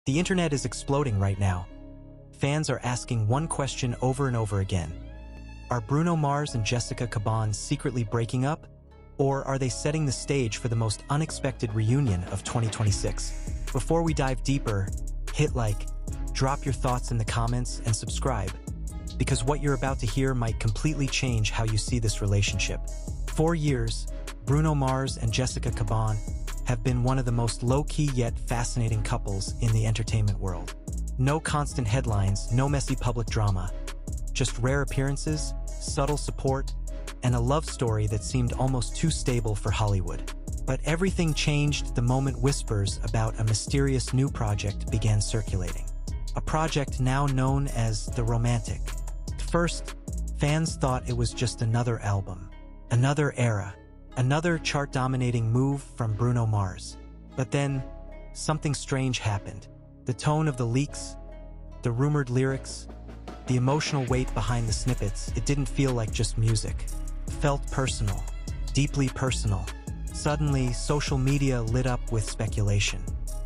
The internet is exploding right now. Fans are asking one question over and over again. Are Bruno Mars and Jessica Caban secretly breaking up? Or are they setting the stage for the most unexpected reunion of 2026? Before we dive deeper, hit like, drop your thoughts in the comments, and subscribe, because what you're about to hear might completely change how you see this relationship. For years, Bruno Mars and Jessica Caban have been one of the most low-key yet fascinating couples in the entertainment world. No constant headlines, no messy public drama, just rare appearances, subtle support, and a love story that seemed almost too stable for Hollywood. But everything changed the moment whispers about a mysterious new project began circulating. A project now known as The Romantic. At first, fans thought it was just another album, another era, another chart-dominating move from Bruno Mars. But then, something strange happened. The tone of the leaks, the rumored lyrics, the emotional weight behind the snippets, it didn't feel like just music. It felt personal, deeply personal. Suddenly, social media lit up with speculation.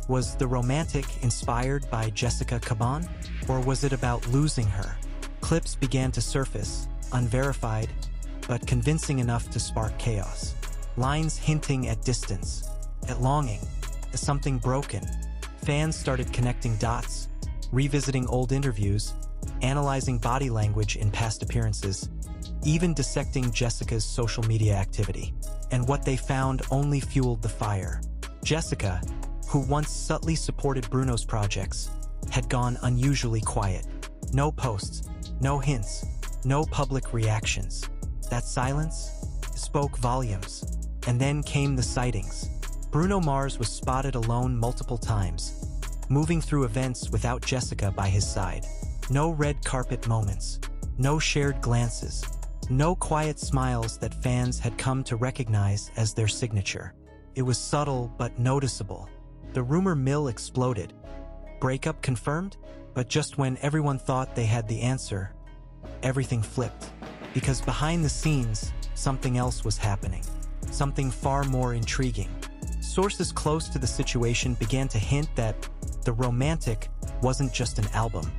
Was The Romantic inspired by Jessica Caban? Or was it about losing her? Clips began to surface, unverified, but convincing enough to spark chaos. Lines hinting at distance, at longing, at something broken. Fans started connecting dots, revisiting old interviews, analyzing body language in past appearances, even dissecting Jessica's social media activity. And what they found only fueled the fire. Jessica, who once subtly supported Bruno's projects, had gone unusually quiet. No posts, no hints, no public reactions. That silence spoke volumes. And then came the sightings. Bruno Mars was spotted alone multiple times, moving through events without Jessica by his side. No red carpet moments, no shared glances, no quiet smiles that fans had come to recognize as their signature. It was subtle but noticeable. The rumor mill exploded. Breakup confirmed? But just when everyone thought they had the answer, everything flipped. Because behind the scenes, something else was happening. Something far more intriguing. Sources close to the situation began to hint that The Romantic wasn't just an album.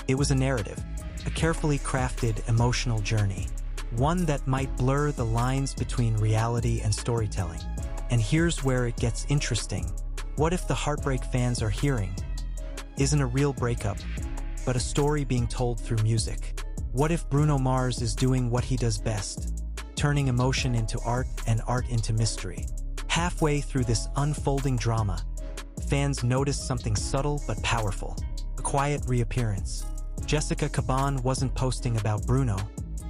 It was a narrative, a carefully crafted emotional journey, one that might blur the lines between reality and storytelling. And here's where it gets interesting. What if the heartbreak fans are hearing isn't a real breakup, but a story being told through music? What if Bruno Mars is doing what he does best, turning emotion into art and art into mystery? Halfway through this unfolding drama, fans noticed something subtle but powerful, a quiet reappearance. Jessica Caban wasn't posting about Bruno,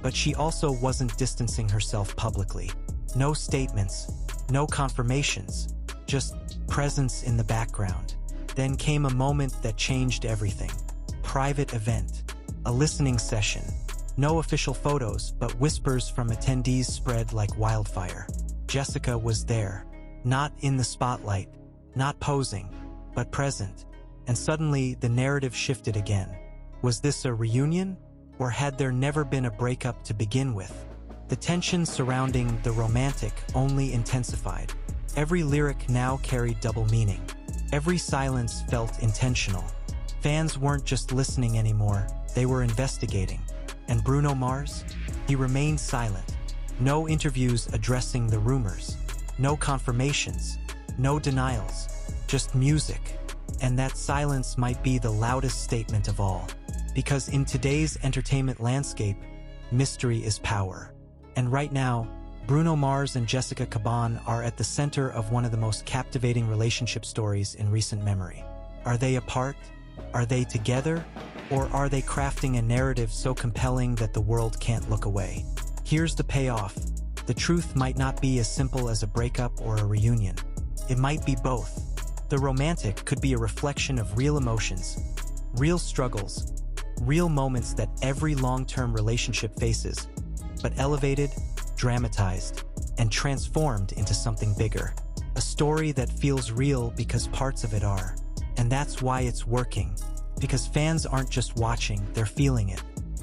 but she also wasn't distancing herself publicly. No statements, no confirmations, just presence in the background. Then came a moment that changed everything. Private event, a listening session. No official photos, but whispers from attendees spread like wildfire. Jessica was there, not in the spotlight, not posing, but present. And suddenly, the narrative shifted again. Was this a reunion? Or had there never been a breakup to begin with? The tension surrounding The Romantic only intensified. Every lyric now carried double meaning. Every silence felt intentional. Fans weren't just listening anymore, they were investigating. And Bruno Mars? He remained silent. No interviews addressing the rumors. No confirmations. No denials. Just music. And that silence might be the loudest statement of all. Because in today's entertainment landscape, mystery is power. And right now, Bruno Mars and Jessica Caban are at the center of one of the most captivating relationship stories in recent memory. Are they apart? Are they together? Or are they crafting a narrative so compelling that the world can't look away? Here's the payoff. The truth might not be as simple as a breakup or a reunion. It might be both. The Romantic could be a reflection of real emotions, real struggles, real moments that every long-term relationship faces, but elevated, dramatized, and transformed into something bigger. A story that feels real because parts of it are. And that's why it's working. Because fans aren't just watching, they're feeling it.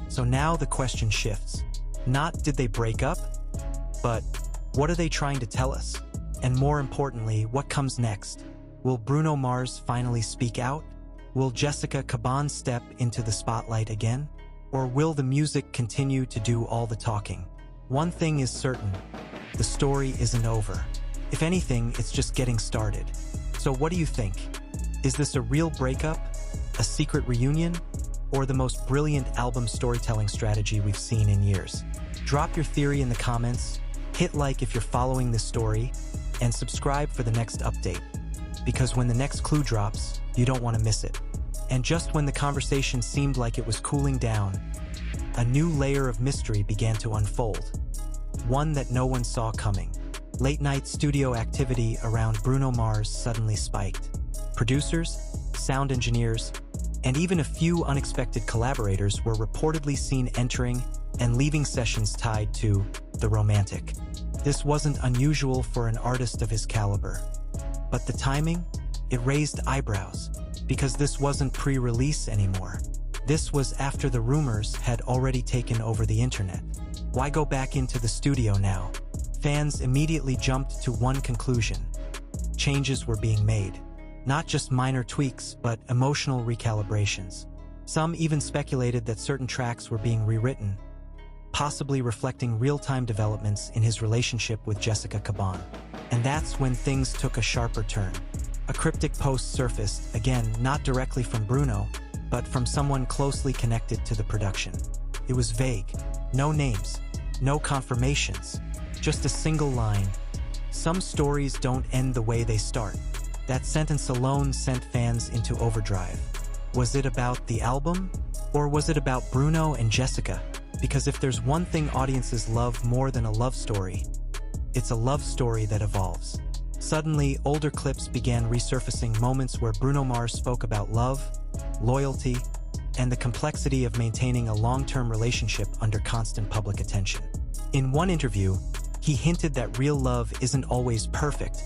So now the question shifts. Not did they break up, but what are they trying to tell us? And more importantly, what comes next? Will Bruno Mars finally speak out? Will Jessica Caban step into the spotlight again? Or will the music continue to do all the talking? One thing is certain, the story isn't over. If anything, it's just getting started. So what do you think? Is this a real breakup, a secret reunion, or the most brilliant album storytelling strategy we've seen in years? Drop your theory in the comments, hit like if you're following this story, and subscribe for the next update. Because when the next clue drops, you don't want to miss it. And just when the conversation seemed like it was cooling down, a new layer of mystery began to unfold. One that no one saw coming. Late-night studio activity around Bruno Mars suddenly spiked. Producers, sound engineers, and even a few unexpected collaborators were reportedly seen entering and leaving sessions tied to the romantic. This wasn't unusual for an artist of his caliber. But the timing? It raised eyebrows, because this wasn't pre-release anymore. This was after the rumors had already taken over the internet. Why go back into the studio now? Fans immediately jumped to one conclusion. Changes were being made. Not just minor tweaks, but emotional recalibrations. Some even speculated that certain tracks were being rewritten, possibly reflecting real-time developments in his relationship with Jessica Caban. And that's when things took a sharper turn. A cryptic post surfaced, again, not directly from Bruno, but from someone closely connected to the production. It was vague. No names, no confirmations, just a single line. Some stories don't end the way they start. That sentence alone sent fans into overdrive. Was it about the album? Or was it about Bruno and Jessica? Because if there's one thing audiences love more than a love story, it's a love story that evolves. Suddenly, older clips began resurfacing, moments where Bruno Mars spoke about love, loyalty, and the complexity of maintaining a long-term relationship under constant public attention. In one interview, he hinted that real love isn't always perfect,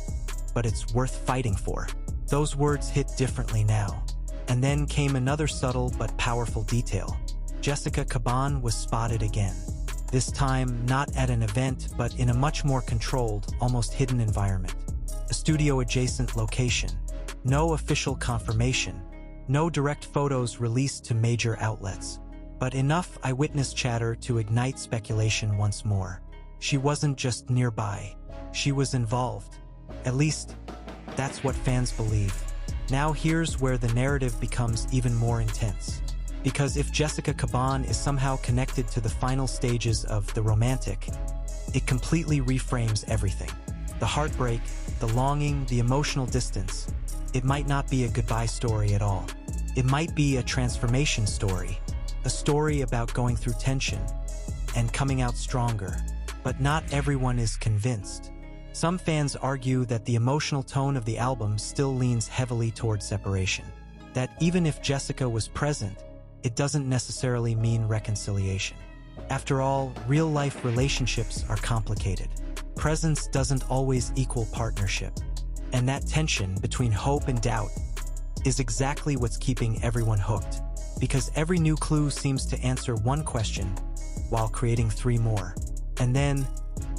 but it's worth fighting for. Those words hit differently now. And then came another subtle but powerful detail. Jessica Caban was spotted again. This time, not at an event, but in a much more controlled, almost hidden environment. A studio-adjacent location. No official confirmation. No direct photos released to major outlets. But enough eyewitness chatter to ignite speculation once more. She wasn't just nearby. She was involved. At least, that's what fans believe. Now here's where the narrative becomes even more intense. Because if Jessica Caban is somehow connected to the final stages of the romantic, it completely reframes everything. The heartbreak, the longing, the emotional distance. It might not be a goodbye story at all. It might be a transformation story. A story about going through tension and coming out stronger. But not everyone is convinced. Some fans argue that the emotional tone of the album still leans heavily toward separation. That even if Jessica was present, it doesn't necessarily mean reconciliation. After all, real-life relationships are complicated. Presence doesn't always equal partnership. And that tension between hope and doubt is exactly what's keeping everyone hooked. Because every new clue seems to answer one question while creating three more. And then,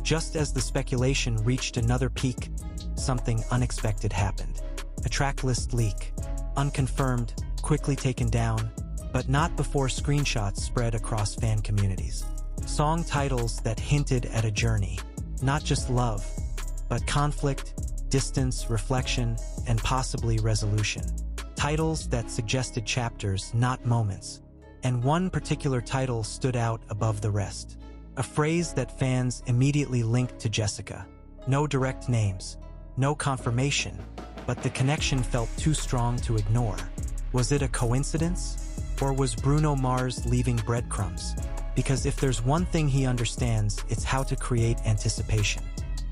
just as the speculation reached another peak, something unexpected happened. A track list leak. Unconfirmed, quickly taken down, but not before screenshots spread across fan communities. Song titles that hinted at a journey. Not just love, but conflict, distance, reflection, and possibly resolution. Titles that suggested chapters, not moments. And one particular title stood out above the rest. A phrase that fans immediately linked to Jessica. No direct names, no confirmation, but the connection felt too strong to ignore. Was it a coincidence? Or was Bruno Mars leaving breadcrumbs? Because if there's one thing he understands, it's how to create anticipation.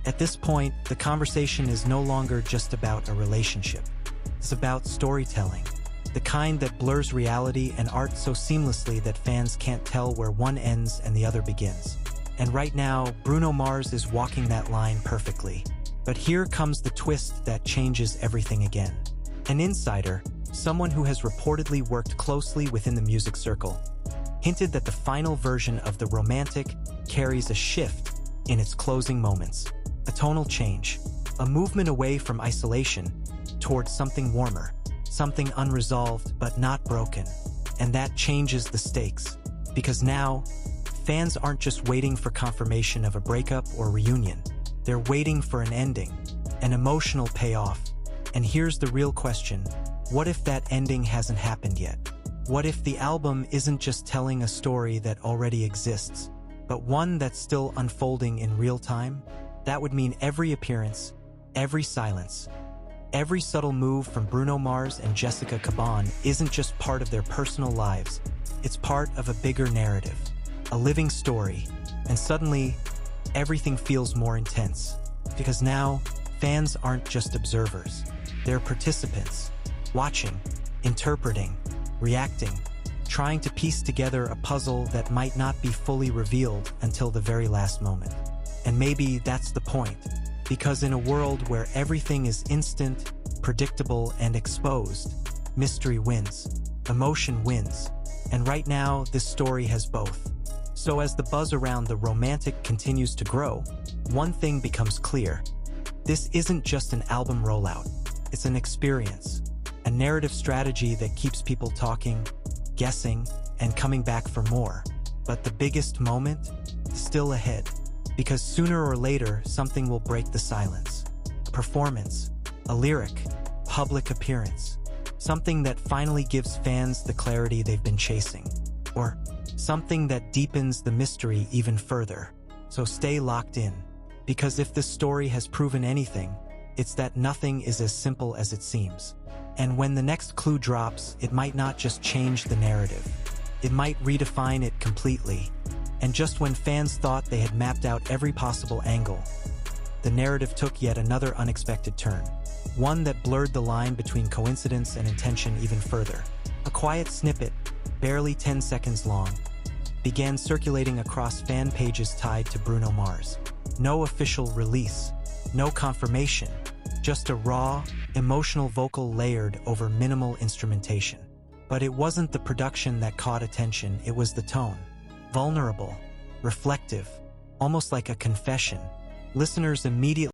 At this point, the conversation is no longer just about a relationship. It's about storytelling. The kind that blurs reality and art so seamlessly that fans can't tell where one ends and the other begins. And right now, Bruno Mars is walking that line perfectly. But here comes the twist that changes everything again. An insider, someone who has reportedly worked closely within the music circle, hinted that the final version of the romantic carries a shift in its closing moments. A tonal change, a movement away from isolation towards something warmer, something unresolved but not broken. And that changes the stakes. Because now, fans aren't just waiting for confirmation of a breakup or reunion. They're waiting for an ending, an emotional payoff. And here's the real question: what if that ending hasn't happened yet? What if the album isn't just telling a story that already exists, but one that's still unfolding in real time? That would mean every appearance, every silence, every subtle move from Bruno Mars and Jessica Caban isn't just part of their personal lives. It's part of a bigger narrative, a living story. And suddenly, everything feels more intense. Because now, fans aren't just observers. They're participants, watching, interpreting, reacting, trying to piece together a puzzle that might not be fully revealed until the very last moment. And maybe that's the point, because in a world where everything is instant, predictable, and exposed, mystery wins, emotion wins, and right now this story has both. So as the buzz around the romantic continues to grow, one thing becomes clear. This isn't just an album rollout, it's an experience, a narrative strategy that keeps people talking, guessing, and coming back for more. But the biggest moment is still ahead, because sooner or later something will break the silence. A performance, a lyric, public appearance, something that finally gives fans the clarity they've been chasing, or something that deepens the mystery even further. So stay locked in, because if this story has proven anything, it's that nothing is as simple as it seems. And when the next clue drops, it might not just change the narrative. It might redefine it completely. And just when fans thought they had mapped out every possible angle, the narrative took yet another unexpected turn. One that blurred the line between coincidence and intention even further. A quiet snippet, barely 10 seconds long, began circulating across fan pages tied to Bruno Mars. No official release, no confirmation, just a raw, emotional vocal layered over minimal instrumentation. But it wasn't the production that caught attention, it was the tone. Vulnerable, reflective, almost like a confession. Listeners immediately